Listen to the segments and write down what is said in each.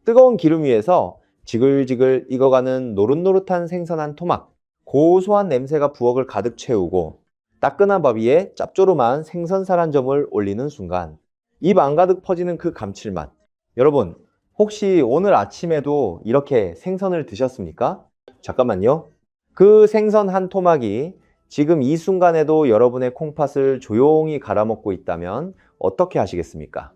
뜨거운 기름 위에서 지글지글 익어가는 노릇노릇한 생선 한 토막, 고소한 냄새가 부엌을 가득 채우고 따끈한 밥 위에 짭조름한 생선살 한 점을 올리는 순간 입 안 가득 퍼지는 그 감칠맛. 여러분, 혹시 오늘 아침에도 이렇게 생선을 드셨습니까? 잠깐만요. 그 생선 한 토막이 지금 이 순간에도 여러분의 콩팥을 조용히 갈아먹고 있다면 어떻게 하시겠습니까?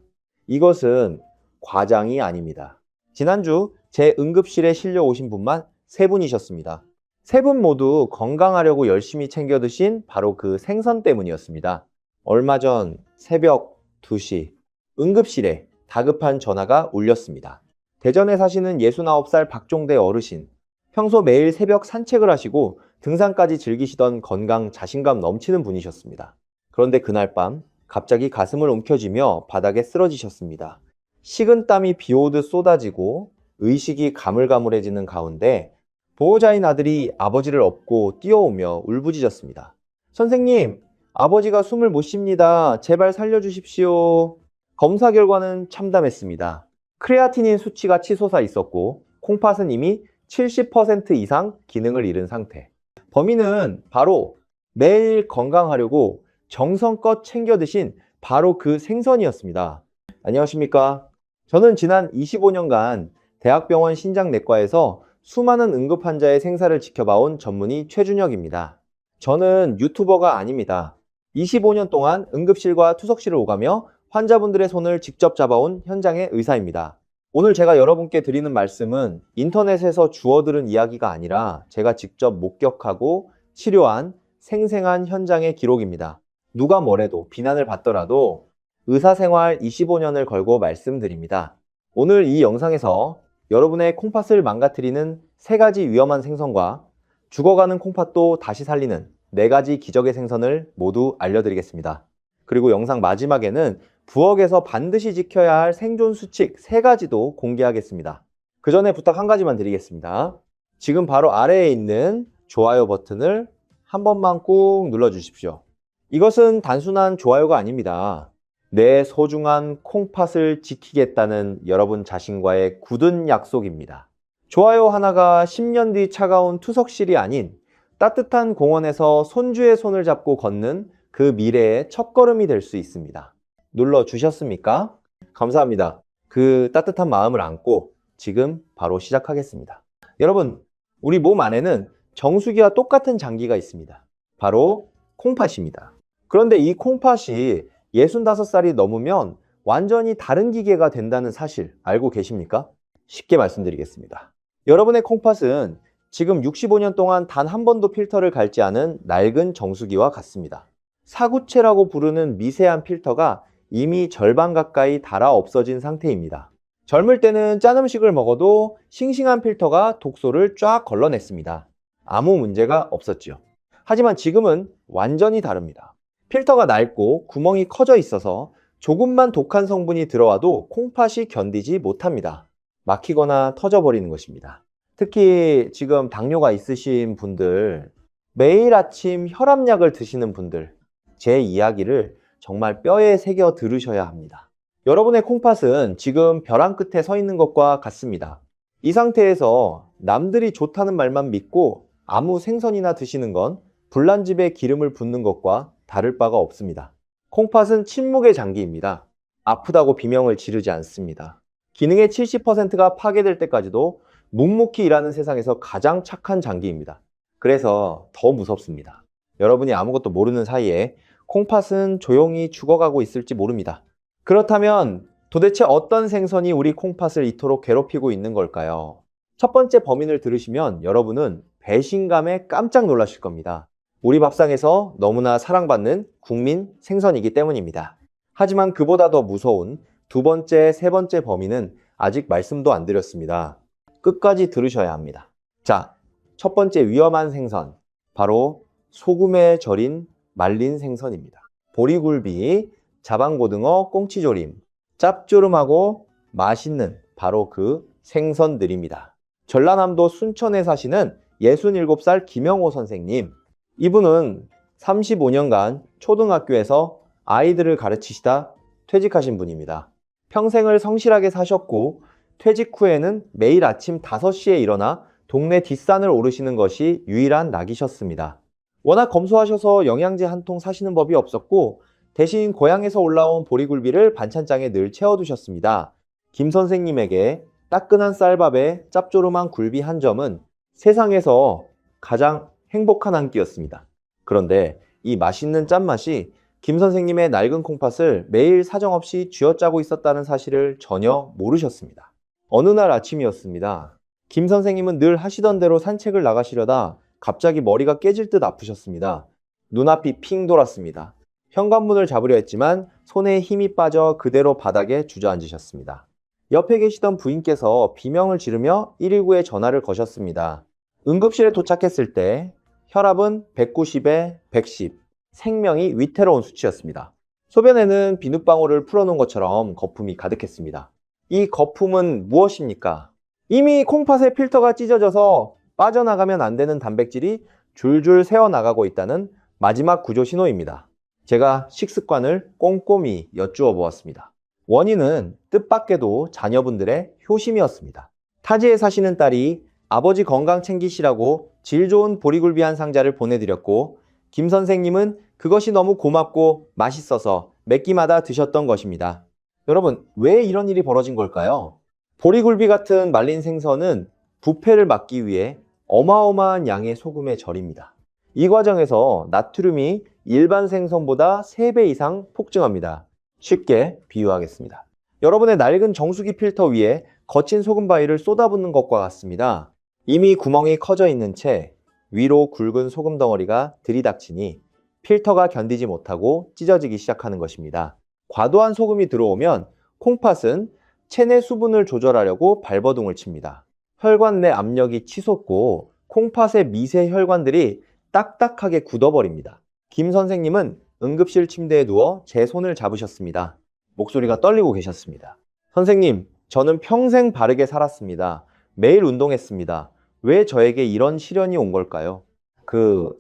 이것은 과장이 아닙니다. 지난주 제 응급실에 실려 오신 분만 3분이셨습니다. 3분 모두 건강하려고 열심히 챙겨 드신 바로 그 생선 때문이었습니다. 얼마 전 새벽 2시 응급실에 다급한 전화가 울렸습니다. 대전에 사시는 69살 박종대 어르신. 평소 매일 새벽 산책을 하시고 등산까지 즐기시던 건강 자신감 넘치는 분이셨습니다. 그런데 그날 밤 갑자기 가슴을 움켜쥐며 바닥에 쓰러지셨습니다. 식은땀이 비 오듯 쏟아지고 의식이 가물가물해지는 가운데 보호자인 아들이 아버지를 업고 뛰어오며 울부짖었습니다. 선생님, 아버지가 숨을 못 쉽니다. 제발 살려주십시오. 검사 결과는 참담했습니다. 크레아티닌 수치가 치솟아 있었고 콩팥은 이미 70% 이상 기능을 잃은 상태. 범인은 바로 매일 건강하려고 정성껏 챙겨 드신 바로 그 생선이었습니다. 안녕하십니까? 저는 지난 25년간 대학병원 신장내과에서 수많은 응급 환자의 생사를 지켜봐온 전문의 최준혁입니다. 저는 유튜버가 아닙니다. 25년 동안 응급실과 투석실을 오가며 환자분들의 손을 직접 잡아온 현장의 의사입니다. 오늘 제가 여러분께 드리는 말씀은 인터넷에서 주워들은 이야기가 아니라 제가 직접 목격하고 치료한 생생한 현장의 기록입니다. 누가 뭐래도 비난을 받더라도 의사생활 25년을 걸고 말씀드립니다. 오늘 이 영상에서 여러분의 콩팥을 망가뜨리는 3가지 위험한 생선과 죽어가는 콩팥도 다시 살리는 4가지 기적의 생선을 모두 알려드리겠습니다. 그리고 영상 마지막에는 부엌에서 반드시 지켜야 할 생존 수칙 3가지도 공개하겠습니다. 그 전에 부탁 한 가지만 드리겠습니다. 지금 바로 아래에 있는 좋아요 버튼을 한 번만 꾹 눌러주십시오. 이것은 단순한 좋아요가 아닙니다. 내 소중한 콩팥을 지키겠다는 여러분 자신과의 굳은 약속입니다. 좋아요 하나가 10년 뒤 차가운 투석실이 아닌 따뜻한 공원에서 손주의 손을 잡고 걷는 그 미래의 첫걸음이 될 수 있습니다. 눌러주셨습니까? 감사합니다. 그 따뜻한 마음을 안고 지금 바로 시작하겠습니다. 여러분, 우리 몸 안에는 정수기와 똑같은 장기가 있습니다. 바로 콩팥입니다. 그런데 이 콩팥이 65살이 넘으면 완전히 다른 기계가 된다는 사실 알고 계십니까? 쉽게 말씀드리겠습니다. 여러분의 콩팥은 지금 65년 동안 단 한 번도 필터를 갈지 않은 낡은 정수기와 같습니다. 사구체라고 부르는 미세한 필터가 이미 절반 가까이 닳아 없어진 상태입니다. 젊을 때는 짠 음식을 먹어도 싱싱한 필터가 독소를 쫙 걸러냈습니다. 아무 문제가 없었죠. 하지만 지금은 완전히 다릅니다. 필터가 낡고 구멍이 커져 있어서 조금만 독한 성분이 들어와도 콩팥이 견디지 못합니다. 막히거나 터져버리는 것입니다. 특히 지금 당뇨가 있으신 분들, 매일 아침 혈압약을 드시는 분들, 제 이야기를 정말 뼈에 새겨 들으셔야 합니다. 여러분의 콩팥은 지금 벼랑 끝에 서 있는 것과 같습니다. 이 상태에서 남들이 좋다는 말만 믿고 아무 생선이나 드시는 건 불난집에 기름을 붓는 것과 다를 바가 없습니다. 콩팥은 침묵의 장기입니다. 아프다고 비명을 지르지 않습니다. 기능의 70%가 파괴될 때까지도 묵묵히 일하는 세상에서 가장 착한 장기입니다. 그래서 더 무섭습니다. 여러분이 아무것도 모르는 사이에 콩팥은 조용히 죽어가고 있을지 모릅니다. 그렇다면 도대체 어떤 생선이 우리 콩팥을 이토록 괴롭히고 있는 걸까요? 첫 번째 범인을 들으시면 여러분은 배신감에 깜짝 놀라실 겁니다. 우리 밥상에서 너무나 사랑받는 국민 생선이기 때문입니다. 하지만 그보다 더 무서운 2번째, 3번째 범인은 아직 말씀도 안 드렸습니다. 끝까지 들으셔야 합니다. 자, 첫 번째 위험한 생선, 바로 소금에 절인 말린 생선입니다. 보리굴비, 자방고등어, 꽁치조림, 짭조름하고 맛있는 바로 그 생선들입니다. 전라남도 순천에 사시는 67살 김영호 선생님, 이분은 35년간 초등학교에서 아이들을 가르치시다 퇴직하신 분입니다. 평생을 성실하게 사셨고 퇴직 후에는 매일 아침 5시에 일어나 동네 뒷산을 오르시는 것이 유일한 낙이셨습니다. 워낙 검소하셔서 영양제 한 통 사시는 법이 없었고 대신 고향에서 올라온 보리굴비를 반찬장에 늘 채워두셨습니다. 김 선생님에게 따끈한 쌀밥에 짭조름한 굴비 한 점은 세상에서 가장 행복한 한 끼였습니다. 그런데 이 맛있는 짠맛이 김 선생님의 낡은 콩팥을 매일 사정없이 쥐어짜고 있었다는 사실을 전혀 모르셨습니다. 어느 날 아침이었습니다. 김 선생님은 늘 하시던 대로 산책을 나가시려다 갑자기 머리가 깨질 듯 아프셨습니다. 눈앞이 핑 돌았습니다. 현관문을 잡으려 했지만 손에 힘이 빠져 그대로 바닥에 주저앉으셨습니다. 옆에 계시던 부인께서 비명을 지르며 119에 전화를 거셨습니다. 응급실에 도착했을 때 혈압은 190에 110, 생명이 위태로운 수치였습니다. 소변에는 비눗방울을 풀어놓은 것처럼 거품이 가득했습니다. 이 거품은 무엇입니까? 이미 콩팥의 필터가 찢어져서 빠져나가면 안 되는 단백질이 줄줄 새어나가고 있다는 마지막 구조 신호입니다. 제가 식습관을 꼼꼼히 여쭈어 보았습니다. 원인은 뜻밖에도 자녀분들의 효심이었습니다. 타지에 사시는 딸이 아버지 건강 챙기시라고 질 좋은 보리굴비 한 상자를 보내드렸고 김 선생님은 그것이 너무 고맙고 맛있어서 몇 끼마다 드셨던 것입니다. 여러분, 왜 이런 일이 벌어진 걸까요? 보리굴비 같은 말린 생선은 부패를 막기 위해 어마어마한 양의 소금에 절입니다. 이 과정에서 나트륨이 일반 생선보다 3배 이상 폭증합니다. 쉽게 비유하겠습니다. 여러분의 낡은 정수기 필터 위에 거친 소금 바위를 쏟아붓는 것과 같습니다. 이미 구멍이 커져 있는 채 위로 굵은 소금 덩어리가 들이닥치니 필터가 견디지 못하고 찢어지기 시작하는 것입니다. 과도한 소금이 들어오면 콩팥은 체내 수분을 조절하려고 발버둥을 칩니다. 혈관 내 압력이 치솟고 콩팥의 미세 혈관들이 딱딱하게 굳어버립니다. 김 선생님은 응급실 침대에 누워 제 손을 잡으셨습니다. 목소리가 떨리고 계셨습니다. 선생님, 저는 평생 바르게 살았습니다. 매일 운동했습니다. 왜 저에게 이런 시련이 온 걸까요? 그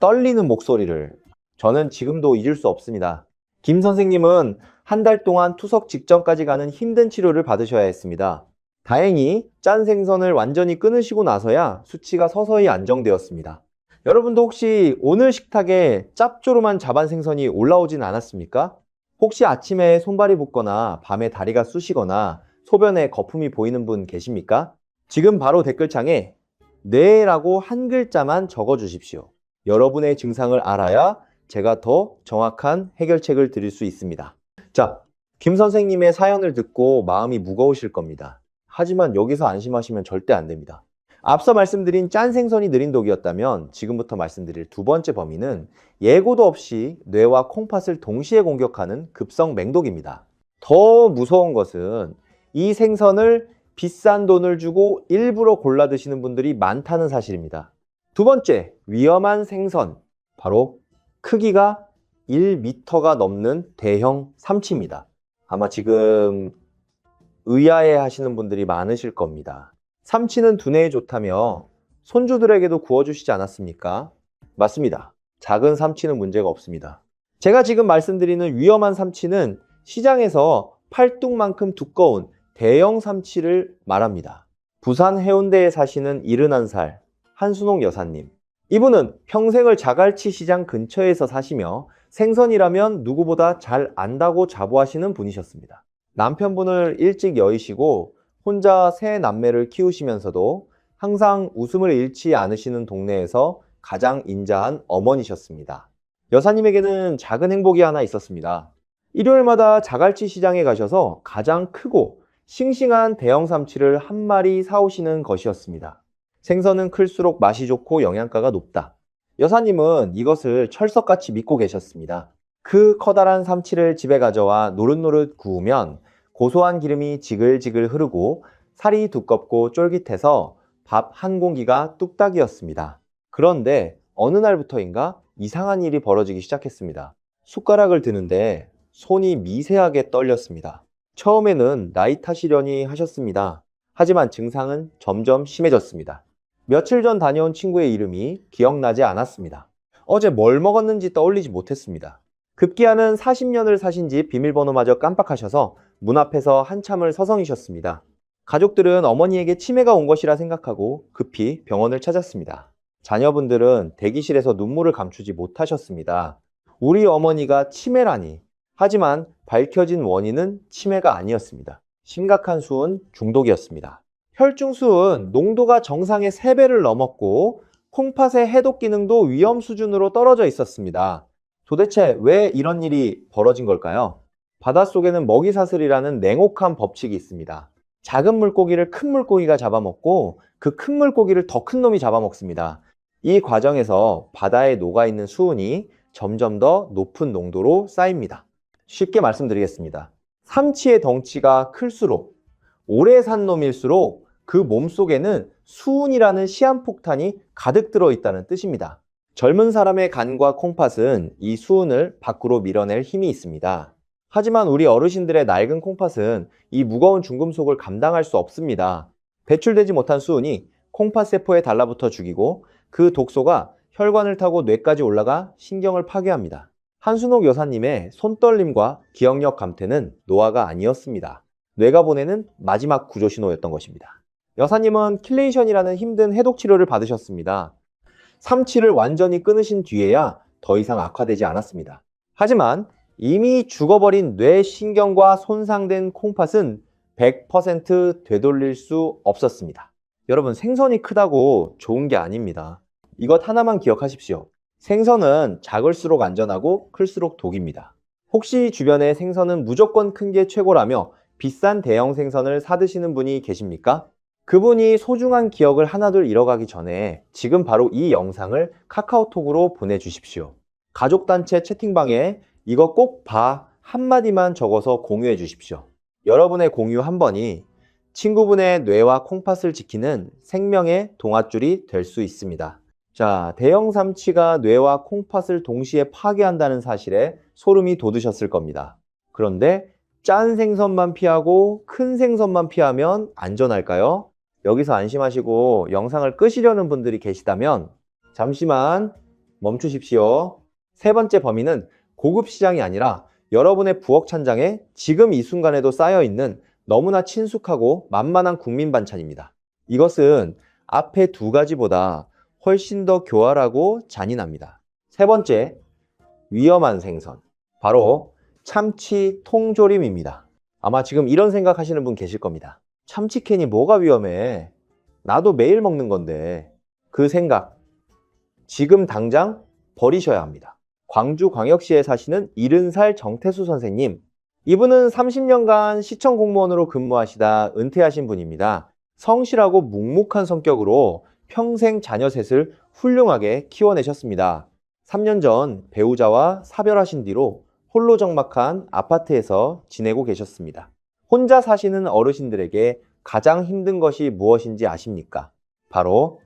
떨리는 목소리를 저는 지금도 잊을 수 없습니다. 김 선생님은 한 달 동안 투석 직전까지 가는 힘든 치료를 받으셔야 했습니다. 다행히 짠 생선을 완전히 끊으시고 나서야 수치가 서서히 안정되었습니다. 여러분도 혹시 오늘 식탁에 짭조름한 자반 생선이 올라오진 않았습니까? 혹시 아침에 손발이 붓거나 밤에 다리가 쑤시거나 소변에 거품이 보이는 분 계십니까? 지금 바로 댓글창에 네라고 한 글자만 적어 주십시오. 여러분의 증상을 알아야 제가 더 정확한 해결책을 드릴 수 있습니다. 자, 김 선생님의 사연을 듣고 마음이 무거우실 겁니다. 하지만 여기서 안심하시면 절대 안 됩니다. 앞서 말씀드린 짠 생선이 느린 독이었다면 지금부터 말씀드릴 두 번째 범인은 예고도 없이 뇌와 콩팥을 동시에 공격하는 급성 맹독입니다. 더 무서운 것은 이 생선을 비싼 돈을 주고 일부러 골라 드시는 분들이 많다는 사실입니다. 두 번째, 위험한 생선. 바로 크기가 1m가 넘는 대형 삼치입니다. 아마 지금 의아해 하시는 분들이 많으실 겁니다. 삼치는 두뇌에 좋다며 손주들에게도 구워주시지 않았습니까? 맞습니다. 작은 삼치는 문제가 없습니다. 제가 지금 말씀드리는 위험한 삼치는 시장에서 팔뚝만큼 두꺼운 대형 삼치를 말합니다. 부산 해운대에 사시는 71살 한순옥 여사님. 이분은 평생을 자갈치 시장 근처에서 사시며 생선이라면 누구보다 잘 안다고 자부하시는 분이셨습니다. 남편분을 일찍 여의시고 혼자 세 남매를 키우시면서도 항상 웃음을 잃지 않으시는 동네에서 가장 인자한 어머니셨습니다. 여사님에게는 작은 행복이 하나 있었습니다. 일요일마다 자갈치 시장에 가셔서 가장 크고 싱싱한 대형 삼치를 한 마리 사오시는 것이었습니다. 생선은 클수록 맛이 좋고 영양가가 높다. 여사님은 이것을 철석같이 믿고 계셨습니다. 그 커다란 삼치를 집에 가져와 노릇노릇 구우면 고소한 기름이 지글지글 흐르고 살이 두껍고 쫄깃해서 밥 한 공기가 뚝딱이었습니다. 그런데 어느 날부터인가 이상한 일이 벌어지기 시작했습니다. 숟가락을 드는데 손이 미세하게 떨렸습니다. 처음에는 나이 탓이려니 하셨습니다. 하지만 증상은 점점 심해졌습니다. 며칠 전 다녀온 친구의 이름이 기억나지 않았습니다. 어제 뭘 먹었는지 떠올리지 못했습니다. 급기야는 40년을 사신 집 비밀번호마저 깜빡하셔서 문 앞에서 한참을 서성이셨습니다. 가족들은 어머니에게 치매가 온 것이라 생각하고 급히 병원을 찾았습니다. 자녀분들은 대기실에서 눈물을 감추지 못하셨습니다. 우리 어머니가 치매라니. 하지만 밝혀진 원인은 치매가 아니었습니다. 심각한 수은 중독이었습니다. 혈중수은 농도가 정상의 3배를 넘었고 콩팥의 해독 기능도 위험 수준으로 떨어져 있었습니다. 도대체 왜 이런 일이 벌어진 걸까요? 바닷속에는 먹이사슬이라는 냉혹한 법칙이 있습니다. 작은 물고기를 큰 물고기가 잡아먹고 그 큰 물고기를 더 큰 놈이 잡아먹습니다. 이 과정에서 바다에 녹아있는 수은이 점점 더 높은 농도로 쌓입니다. 쉽게 말씀드리겠습니다. 삼치의 덩치가 클수록, 오래 산 놈일수록 그 몸속에는 수은이라는 시한폭탄이 가득 들어있다는 뜻입니다. 젊은 사람의 간과 콩팥은 이 수은을 밖으로 밀어낼 힘이 있습니다. 하지만 우리 어르신들의 낡은 콩팥은 이 무거운 중금속을 감당할 수 없습니다. 배출되지 못한 수은이 콩팥 세포에 달라붙어 죽이고 그 독소가 혈관을 타고 뇌까지 올라가 신경을 파괴합니다. 한순옥 여사님의 손떨림과 기억력 감퇴는 노화가 아니었습니다. 뇌가 보내는 마지막 구조신호였던 것입니다. 여사님은 킬레이션이라는 힘든 해독 치료를 받으셨습니다. 삼치를 완전히 끊으신 뒤에야 더 이상 악화되지 않았습니다. 하지만 이미 죽어버린 뇌신경과 손상된 콩팥은 100% 되돌릴 수 없었습니다. 여러분, 생선이 크다고 좋은 게 아닙니다. 이것 하나만 기억하십시오. 생선은 작을수록 안전하고 클수록 독입니다. 혹시 주변에 생선은 무조건 큰 게 최고라며 비싼 대형 생선을 사드시는 분이 계십니까? 그분이 소중한 기억을 하나둘 잃어가기 전에 지금 바로 이 영상을 카카오톡으로 보내주십시오. 가족단체 채팅방에 이거 꼭 봐 한마디만 적어서 공유해 주십시오. 여러분의 공유 한 번이 친구분의 뇌와 콩팥을 지키는 생명의 동아줄이 될 수 있습니다. 자, 대형 삼치가 뇌와 콩팥을 동시에 파괴한다는 사실에 소름이 돋으셨을 겁니다. 그런데 짠 생선만 피하고 큰 생선만 피하면 안전할까요? 여기서 안심하시고 영상을 끄시려는 분들이 계시다면 잠시만 멈추십시오. 세 번째 범위는 고급 시장이 아니라 여러분의 부엌 찬장에 지금 이 순간에도 쌓여있는 너무나 친숙하고 만만한 국민 반찬입니다. 이것은 앞에 두 가지보다 훨씬 더 교활하고 잔인합니다. 세 번째, 위험한 생선. 바로 참치 통조림입니다. 아마 지금 이런 생각 하시는 분 계실 겁니다. 참치캔이 뭐가 위험해? 나도 매일 먹는 건데. 그 생각, 지금 당장 버리셔야 합니다. 광주광역시에 사시는 70살 정태수 선생님. 이분은 30년간 시청 공무원으로 근무하시다 은퇴하신 분입니다. 성실하고 묵묵한 성격으로 평생 자녀 셋을 훌륭하게 키워내셨습니다. 3년 전 배우자와 사별하신 뒤로 홀로 적막한 아파트에서 지내고 계셨습니다. 혼자 사시는 어르신들에게 가장 힘든 것이 무엇인지 아십니까? 바로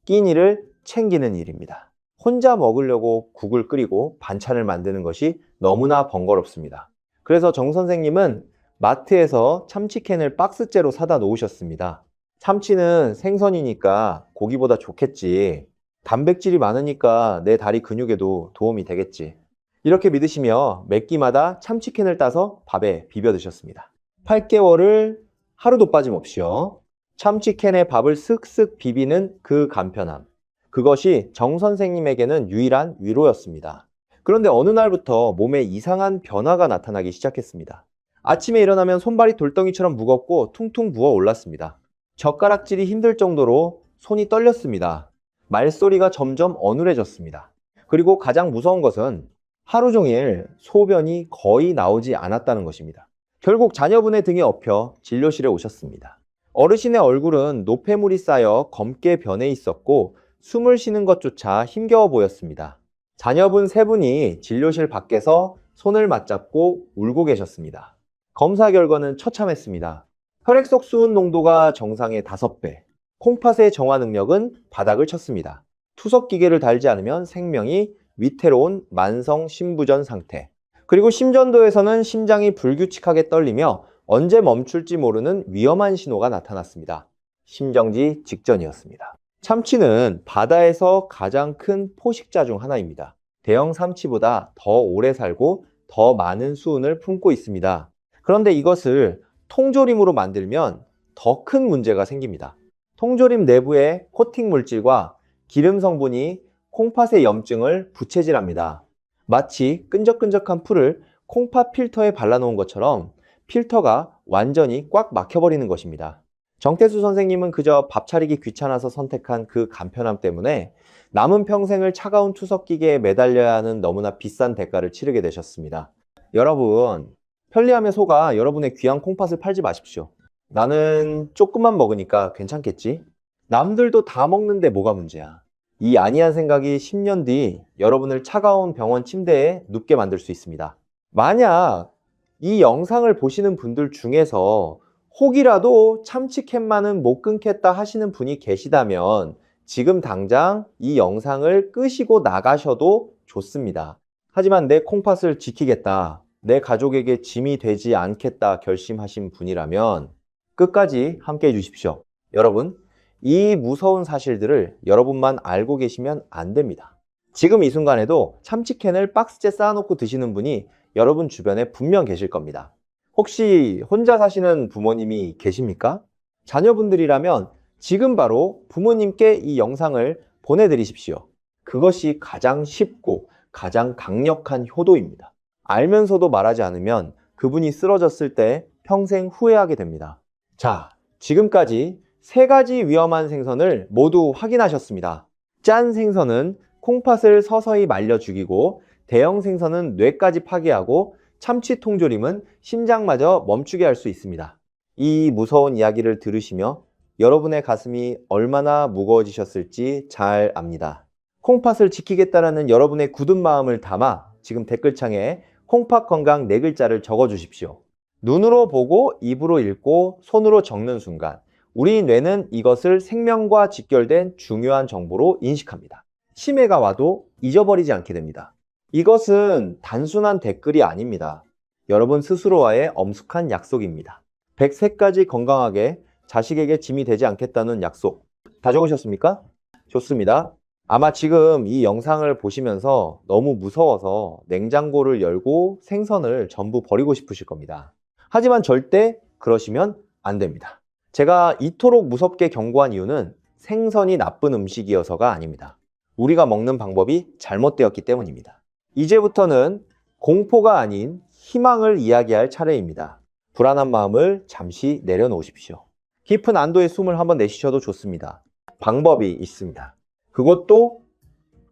끼니를 챙기는 일입니다. 혼자 먹으려고 국을 끓이고 반찬을 만드는 것이 너무나 번거롭습니다. 그래서 정 선생님은 마트에서 참치캔을 박스째로 사다 놓으셨습니다. 참치는 생선이니까 고기보다 좋겠지. 단백질이 많으니까 내 다리 근육에도 도움이 되겠지. 이렇게 믿으시며 몇 끼마다 참치캔을 따서 밥에 비벼 드셨습니다. 8개월을 하루도 빠짐없이요. 참치캔에 밥을 쓱쓱 비비는 그 간편함. 그것이 정 선생님에게는 유일한 위로였습니다. 그런데 어느 날부터 몸에 이상한 변화가 나타나기 시작했습니다. 아침에 일어나면 손발이 돌덩이처럼 무겁고 퉁퉁 부어 올랐습니다. 젓가락질이 힘들 정도로 손이 떨렸습니다. 말소리가 점점 어눌해졌습니다. 그리고 가장 무서운 것은 하루 종일 소변이 거의 나오지 않았다는 것입니다. 결국 자녀분의 등에 업혀 진료실에 오셨습니다. 어르신의 얼굴은 노폐물이 쌓여 검게 변해 있었고 숨을 쉬는 것조차 힘겨워 보였습니다. 자녀분 3분이 진료실 밖에서 손을 맞잡고 울고 계셨습니다. 검사 결과는 처참했습니다. 혈액 속 수은 농도가 정상의 5배, 콩팥의 정화 능력은 바닥을 쳤습니다. 투석 기계를 달지 않으면 생명이 위태로운 만성 심부전 상태. 그리고 심전도에서는 심장이 불규칙하게 떨리며 언제 멈출지 모르는 위험한 신호가 나타났습니다. 심정지 직전이었습니다. 참치는 바다에서 가장 큰 포식자 중 하나입니다. 대형 삼치보다 더 오래 살고 더 많은 수은을 품고 있습니다. 그런데 이것을 통조림으로 만들면 더 큰 문제가 생깁니다. 통조림 내부의 코팅 물질과 기름 성분이 콩팥의 염증을 부채질합니다. 마치 끈적끈적한 풀을 콩팥 필터에 발라놓은 것처럼 필터가 완전히 꽉 막혀버리는 것입니다. 정태수 선생님은 그저 밥 차리기 귀찮아서 선택한 그 간편함 때문에 남은 평생을 차가운 투석기계에 매달려야 하는 너무나 비싼 대가를 치르게 되셨습니다. 여러분, 편리함에 속아 여러분의 귀한 콩팥을 팔지 마십시오. 나는 조금만 먹으니까 괜찮겠지? 남들도 다 먹는데 뭐가 문제야? 이 아니한 생각이 10년 뒤 여러분을 차가운 병원 침대에 눕게 만들 수 있습니다. 만약 이 영상을 보시는 분들 중에서 혹이라도 참치캔만은 못 끊겠다 하시는 분이 계시다면 지금 당장 이 영상을 끄시고 나가셔도 좋습니다. 하지만 내 콩팥을 지키겠다, 내 가족에게 짐이 되지 않겠다 결심하신 분이라면 끝까지 함께 해주십시오. 여러분, 이 무서운 사실들을 여러분만 알고 계시면 안 됩니다. 지금 이 순간에도 참치캔을 박스째 쌓아놓고 드시는 분이 여러분 주변에 분명 계실 겁니다. 혹시 혼자 사시는 부모님이 계십니까? 자녀분들이라면 지금 바로 부모님께 이 영상을 보내드리십시오. 그것이 가장 쉽고 가장 강력한 효도입니다. 알면서도 말하지 않으면 그분이 쓰러졌을 때 평생 후회하게 됩니다. 자, 지금까지 3가지 위험한 생선을 모두 확인하셨습니다. 짠 생선은 콩팥을 서서히 말려 죽이고, 대형 생선은 뇌까지 파괴하고, 참치 통조림은 심장마저 멈추게 할 수 있습니다. 이 무서운 이야기를 들으시며 여러분의 가슴이 얼마나 무거워지셨을지 잘 압니다. 콩팥을 지키겠다라는 여러분의 굳은 마음을 담아 지금 댓글창에 콩팥 건강 4글자를 적어주십시오. 눈으로 보고 입으로 읽고 손으로 적는 순간 우리 뇌는 이것을 생명과 직결된 중요한 정보로 인식합니다. 치매가 와도 잊어버리지 않게 됩니다. 이것은 단순한 댓글이 아닙니다. 여러분 스스로와의 엄숙한 약속입니다. 103까지 건강하게 자식에게 짐이 되지 않겠다는 약속. 다 적으셨습니까? 좋습니다. 아마 지금 이 영상을 보시면서 너무 무서워서 냉장고를 열고 생선을 전부 버리고 싶으실 겁니다. 하지만 절대 그러시면 안 됩니다. 제가 이토록 무섭게 경고한 이유는 생선이 나쁜 음식이어서가 아닙니다. 우리가 먹는 방법이 잘못되었기 때문입니다. 이제부터는 공포가 아닌 희망을 이야기할 차례입니다. 불안한 마음을 잠시 내려놓으십시오. 깊은 안도의 숨을 한번 내쉬셔도 좋습니다. 방법이 있습니다. 그것도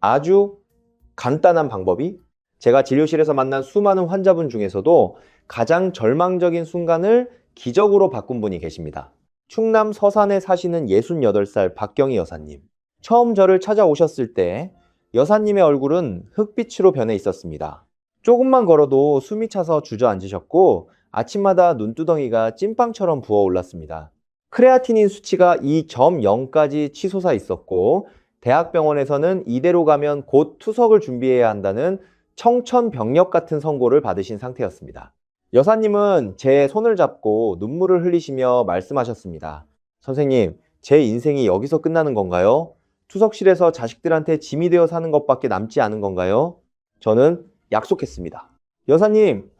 아주 간단한 방법이, 제가 진료실에서 만난 수많은 환자분 중에서도 가장 절망적인 순간을 기적으로 바꾼 분이 계십니다. 충남 서산에 사시는 68살 박경희 여사님. 처음 저를 찾아오셨을 때 여사님의 얼굴은 흑빛으로 변해 있었습니다. 조금만 걸어도 숨이 차서 주저앉으셨고 아침마다 눈두덩이가 찐빵처럼 부어올랐습니다. 크레아티닌 수치가 2.0까지 치솟아 있었고 대학병원에서는 이대로 가면 곧 투석을 준비해야 한다는 청천벽력 같은 선고를 받으신 상태였습니다. 여사님은 제 손을 잡고 눈물을 흘리시며 말씀하셨습니다. 선생님, 제 인생이 여기서 끝나는 건가요? 투석실에서 자식들한테 짐이 되어 사는 것밖에 남지 않은 건가요? 저는 약속했습니다. 여사님,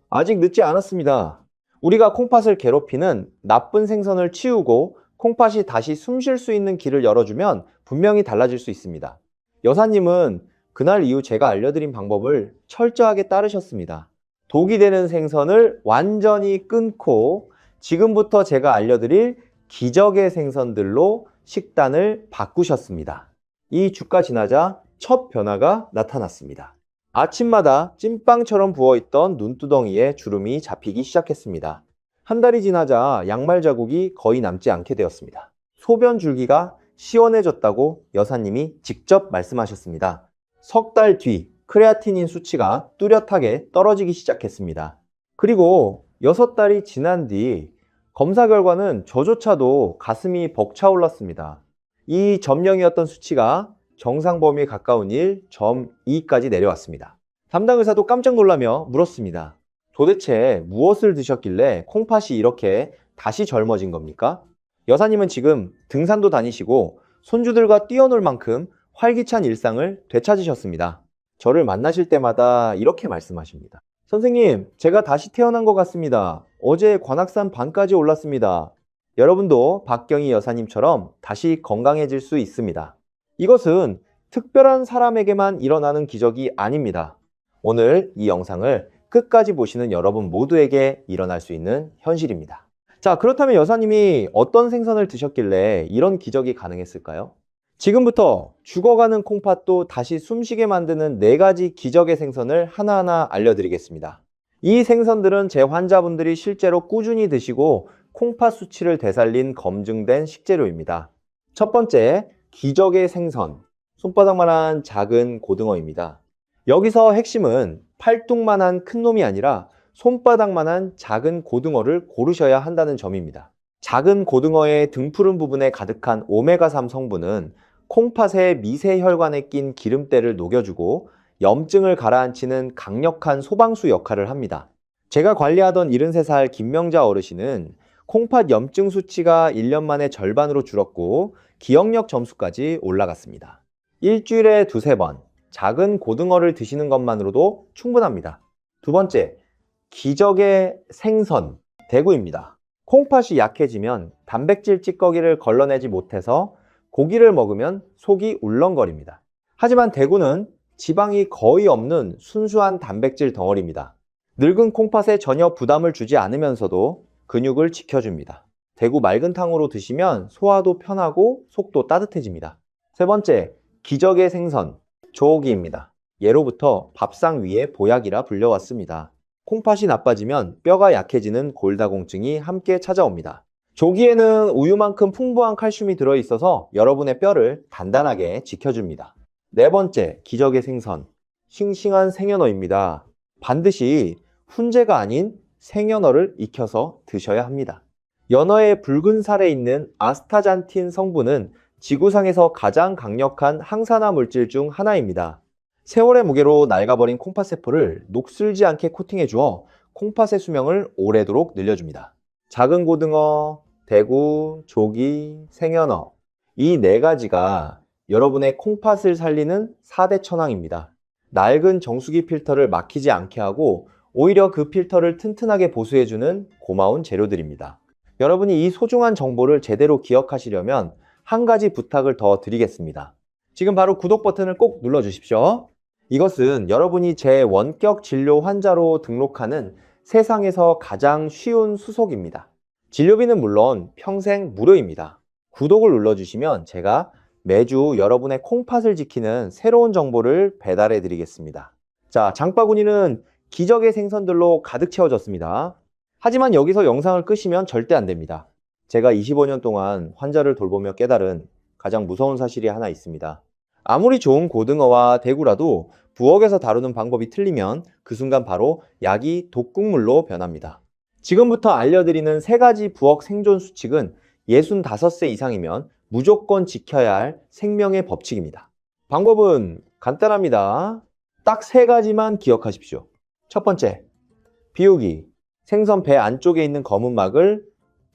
아직 늦지 않았습니다. 우리가 콩팥을 괴롭히는 나쁜 생선을 치우고 콩팥이 다시 숨 쉴 수 있는 길을 열어주면 분명히 달라질 수 있습니다. 여사님은 그날 이후 제가 알려드린 방법을 철저하게 따르셨습니다. 독이 되는 생선을 완전히 끊고 지금부터 제가 알려드릴 기적의 생선들로 식단을 바꾸셨습니다. 이 주가 지나자 첫 변화가 나타났습니다. 아침마다 찐빵처럼 부어있던 눈두덩이에 주름이 잡히기 시작했습니다. 한 달이 지나자 양말 자국이 거의 남지 않게 되었습니다. 소변 줄기가 시원해졌다고 여사님이 직접 말씀하셨습니다. 석 달 뒤 크레아티닌 수치가 뚜렷하게 떨어지기 시작했습니다. 그리고 6달이 지난 뒤 검사 결과는 저조차도 가슴이 벅차올랐습니다. 이 점령이었던 수치가 정상 범위에 가까운 1.2까지 내려왔습니다. 담당 의사도 깜짝 놀라며 물었습니다. 도대체 무엇을 드셨길래 콩팥이 이렇게 다시 젊어진 겁니까? 여사님은 지금 등산도 다니시고 손주들과 뛰어놀 만큼 활기찬 일상을 되찾으셨습니다. 저를 만나실 때마다 이렇게 말씀하십니다. 선생님, 제가 다시 태어난 것 같습니다. 어제 관악산 반까지 올랐습니다. 여러분도 박경희 여사님처럼 다시 건강해질 수 있습니다. 이것은 특별한 사람에게만 일어나는 기적이 아닙니다. 오늘 이 영상을 끝까지 보시는 여러분 모두에게 일어날 수 있는 현실입니다. 자, 그렇다면 여사님이 어떤 생선을 드셨길래 이런 기적이 가능했을까요? 지금부터 죽어가는 콩팥도 다시 숨쉬게 만드는 4가지 기적의 생선을 하나하나 알려드리겠습니다. 이 생선들은 제 환자분들이 실제로 꾸준히 드시고 콩팥 수치를 되살린 검증된 식재료입니다. 첫 번째, 기적의 생선. 손바닥만한 작은 고등어입니다. 여기서 핵심은 팔뚝만한 큰 놈이 아니라 손바닥만한 작은 고등어를 고르셔야 한다는 점입니다. 작은 고등어의 등푸른 부분에 가득한 오메가3 성분은 콩팥의 미세혈관에 낀 기름때를 녹여주고 염증을 가라앉히는 강력한 소방수 역할을 합니다. 제가 관리하던 73살 김명자 어르신은 콩팥 염증 수치가 1년 만에 절반으로 줄었고 기억력 점수까지 올라갔습니다. 일주일에 2~3번 작은 고등어를 드시는 것만으로도 충분합니다. 두 번째, 기적의 생선, 대구입니다. 콩팥이 약해지면 단백질 찌꺼기를 걸러내지 못해서 고기를 먹으면 속이 울렁거립니다. 하지만 대구는 지방이 거의 없는 순수한 단백질 덩어리입니다. 늙은 콩팥에 전혀 부담을 주지 않으면서도 근육을 지켜줍니다. 대구 맑은 탕으로 드시면 소화도 편하고 속도 따뜻해집니다. 세 번째, 기적의 생선, 조기입니다. 예로부터 밥상 위의 보약이라 불려왔습니다. 콩팥이 나빠지면 뼈가 약해지는 골다공증이 함께 찾아옵니다. 조기에는 우유만큼 풍부한 칼슘이 들어있어서 여러분의 뼈를 단단하게 지켜줍니다. 네 번째, 기적의 생선, 싱싱한 생연어입니다. 반드시 훈제가 아닌 생연어를 익혀서 드셔야 합니다. 연어의 붉은 살에 있는 아스타잔틴 성분은 지구상에서 가장 강력한 항산화 물질 중 하나입니다. 세월의 무게로 낡아버린 콩팥세포를 녹슬지 않게 코팅해 주어 콩팥의 수명을 오래도록 늘려줍니다. 작은 고등어, 대구, 조기, 생연어, 이 4가지가 여러분의 콩팥을 살리는 4대 천왕입니다. 낡은 정수기 필터를 막히지 않게 하고 오히려 그 필터를 튼튼하게 보수해주는 고마운 재료들입니다. 여러분이 이 소중한 정보를 제대로 기억하시려면 한 가지 부탁을 더 드리겠습니다. 지금 바로 구독 버튼을 꼭 눌러주십시오. 이것은 여러분이 제 원격 진료 환자로 등록하는 세상에서 가장 쉬운 수속입니다. 진료비는 물론 평생 무료입니다. 구독을 눌러주시면 제가 매주 여러분의 콩팥을 지키는 새로운 정보를 배달해 드리겠습니다. 자, 장바구니는 기적의 생선들로 가득 채워졌습니다. 하지만 여기서 영상을 끄시면 절대 안 됩니다. 제가 25년 동안 환자를 돌보며 깨달은 가장 무서운 사실이 하나 있습니다. 아무리 좋은 고등어와 대구라도 부엌에서 다루는 방법이 틀리면 그 순간 바로 약이 독극물로 변합니다. 지금부터 알려드리는 3가지 부엌 생존 수칙은 65세 이상이면 무조건 지켜야 할 생명의 법칙입니다. 방법은 간단합니다. 딱 3가지만 기억하십시오. 첫 번째, 비우기. 생선 배 안쪽에 있는 검은 막을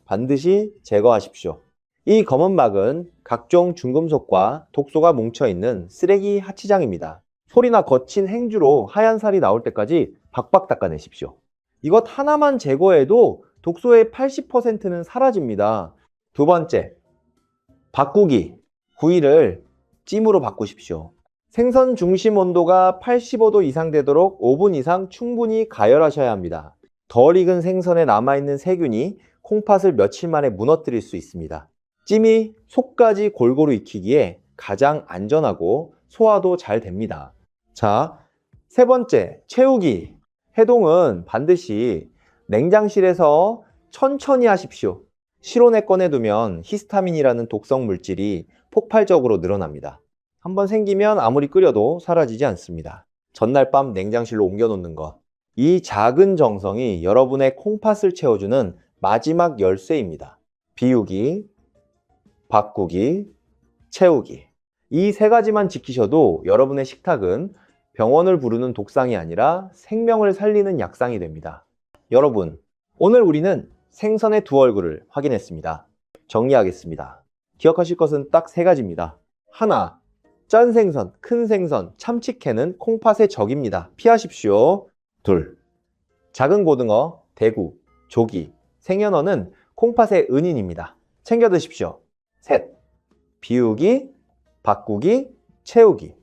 반드시 제거하십시오. 이 검은 막은 각종 중금속과 독소가 뭉쳐있는 쓰레기 하치장입니다. 소리나 거친 행주로 하얀 살이 나올 때까지 박박 닦아내십시오. 이것 하나만 제거해도 독소의 80%는 사라집니다. 두 번째, 바꾸기. 구이를 찜으로 바꾸십시오. 생선 중심 온도가 85도 이상 되도록 5분 이상 충분히 가열하셔야 합니다. 덜 익은 생선에 남아있는 세균이 콩팥을 며칠 만에 무너뜨릴 수 있습니다. 찜이 속까지 골고루 익히기에 가장 안전하고 소화도 잘 됩니다. 자, 세 번째, 채우기. 해동은 반드시 냉장실에서 천천히 하십시오. 실온에 꺼내두면 히스타민이라는 독성 물질이 폭발적으로 늘어납니다. 한번 생기면 아무리 끓여도 사라지지 않습니다. 전날 밤 냉장실로 옮겨놓는 것. 이 작은 정성이 여러분의 콩팥을 채워주는 마지막 열쇠입니다. 비우기, 바꾸기, 채우기. 이 3가지만 지키셔도 여러분의 식탁은 병원을 부르는 독상이 아니라 생명을 살리는 약상이 됩니다. 여러분, 오늘 우리는 생선의 두 얼굴을 확인했습니다. 정리하겠습니다. 기억하실 것은 딱 3가지입니다. 하나, 짠 생선, 큰 생선, 참치캔은 콩팥의 적입니다. 피하십시오. 둘, 작은 고등어, 대구, 조기, 생연어는 콩팥의 은인입니다. 챙겨 드십시오. 셋, 비우기, 바꾸기, 채우기.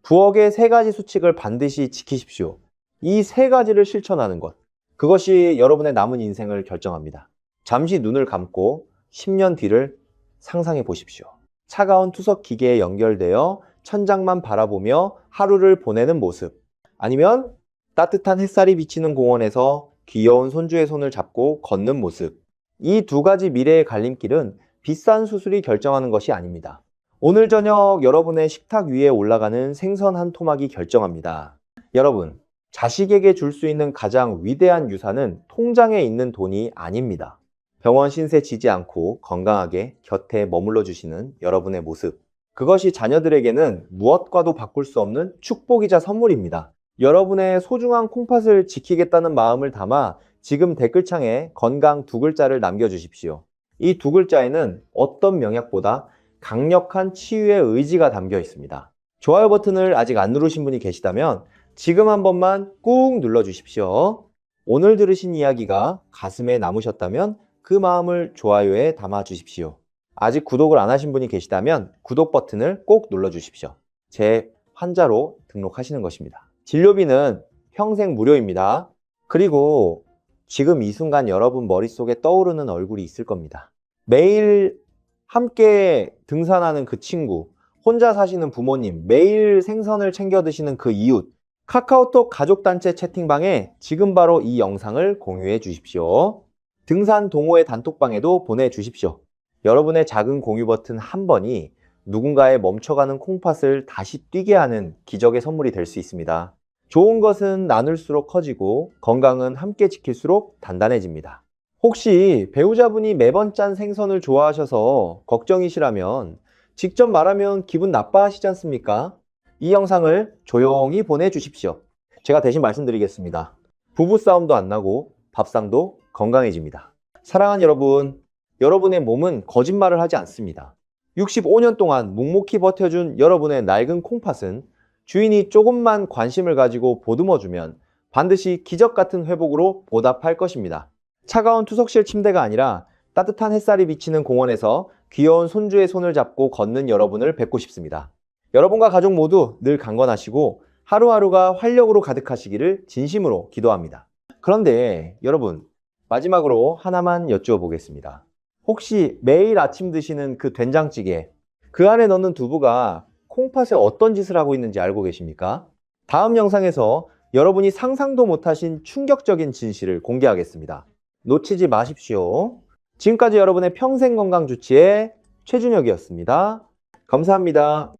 부엌의 3가지 수칙을 반드시 지키십시오. 이 3가지를 실천하는 것, 그것이 여러분의 남은 인생을 결정합니다. 잠시 눈을 감고 10년 뒤를 상상해 보십시오. 차가운 투석 기계에 연결되어 천장만 바라보며 하루를 보내는 모습, 아니면 따뜻한 햇살이 비치는 공원에서 귀여운 손주의 손을 잡고 걷는 모습. 이 2가지 미래의 갈림길은 비싼 수술이 결정하는 것이 아닙니다. 오늘 저녁 여러분의 식탁 위에 올라가는 생선 한 토막이 결정합니다. 여러분, 자식에게 줄 수 있는 가장 위대한 유산은 통장에 있는 돈이 아닙니다. 병원 신세 지지 않고 건강하게 곁에 머물러 주시는 여러분의 모습. 그것이 자녀들에게는 무엇과도 바꿀 수 없는 축복이자 선물입니다. 여러분의 소중한 콩팥을 지키겠다는 마음을 담아 지금 댓글창에 건강 2글자를 남겨주십시오. 이 2글자에는 어떤 명약보다 강력한 치유의 의지가 담겨 있습니다. 좋아요 버튼을 아직 안 누르신 분이 계시다면 지금 한 번만 꾹 눌러주십시오. 오늘 들으신 이야기가 가슴에 남으셨다면 그 마음을 좋아요에 담아 주십시오. 아직 구독을 안 하신 분이 계시다면 구독 버튼을 꼭 눌러주십시오. 제 환자로 등록하시는 것입니다. 진료비는 평생 무료입니다. 그리고 지금 이 순간 여러분 머릿속에 떠오르는 얼굴이 있을 겁니다. 매일 함께 등산하는 그 친구, 혼자 사시는 부모님, 매일 생선을 챙겨 드시는 그 이웃, 카카오톡 가족단체 채팅방에 지금 바로 이 영상을 공유해 주십시오. 등산 동호회 단톡방에도 보내주십시오. 여러분의 작은 공유 버튼 한 번이 누군가의 멈춰가는 콩팥을 다시 뛰게 하는 기적의 선물이 될 수 있습니다. 좋은 것은 나눌수록 커지고 건강은 함께 지킬수록 단단해집니다. 혹시 배우자분이 매번 짠 생선을 좋아하셔서 걱정이시라면 직접 말하면 기분 나빠하시지 않습니까? 이 영상을 조용히 보내주십시오. 제가 대신 말씀드리겠습니다. 부부싸움도 안 나고 밥상도 건강해집니다. 사랑하는 여러분, 여러분의 몸은 거짓말을 하지 않습니다. 65년 동안 묵묵히 버텨준 여러분의 낡은 콩팥은 주인이 조금만 관심을 가지고 보듬어주면 반드시 기적 같은 회복으로 보답할 것입니다. 차가운 투석실 침대가 아니라 따뜻한 햇살이 비치는 공원에서 귀여운 손주의 손을 잡고 걷는 여러분을 뵙고 싶습니다. 여러분과 가족 모두 늘 강건하시고 하루하루가 활력으로 가득하시기를 진심으로 기도합니다. 그런데 여러분, 마지막으로 하나만 여쭈어 보겠습니다. 혹시 매일 아침 드시는 그 된장찌개, 그 안에 넣는 두부가 콩팥에 어떤 짓을 하고 있는지 알고 계십니까? 다음 영상에서 여러분이 상상도 못하신 충격적인 진실을 공개하겠습니다. 놓치지 마십시오. 지금까지 여러분의 평생건강주치의 최준혁이었습니다. 감사합니다.